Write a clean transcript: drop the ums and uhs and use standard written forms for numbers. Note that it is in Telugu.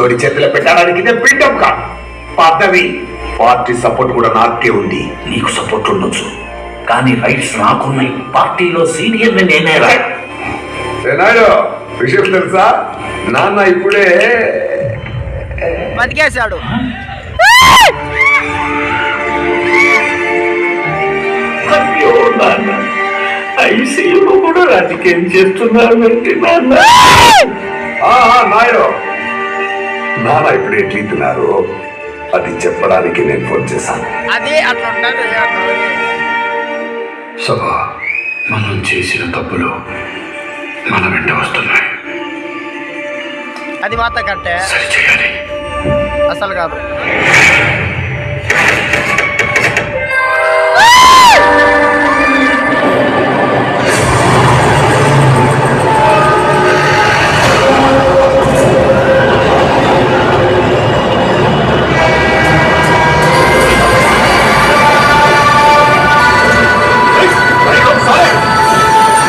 గుడ్డోడి చేతిలో పెట్టడానికి ఇదే పిండం కాదు, పదవి. పార్టీ సపోర్ట్ కూడా నాకే ఉంది. నీకు సపోర్ట్ ఉండొచ్చు, కానీ రైట్స్ నాకున్నాయి. పార్టీలో సీనియర్ నేనే రా. నాయుడు, విషయం తెలుసా? నాన్న ఇప్పుడే బతికేశాడు. అయ్యో నాన్న, ఐసీయూలో కూడా రాజకీయం చేస్తున్నారు ఏంటి నాన్న? నాయుడు, నాన్న ఇప్పుడు ఎట్లుతున్నారు అది చెప్పడానికి నేను ఫోన్ చేశాను. అదే అట్లా ఉంటాడు. సభ, మనం చేసిన తప్పులు మన వెంట వస్తున్నాయి. అది మాత్రం కంటే సరి చేయాలి. అసలు కాదు.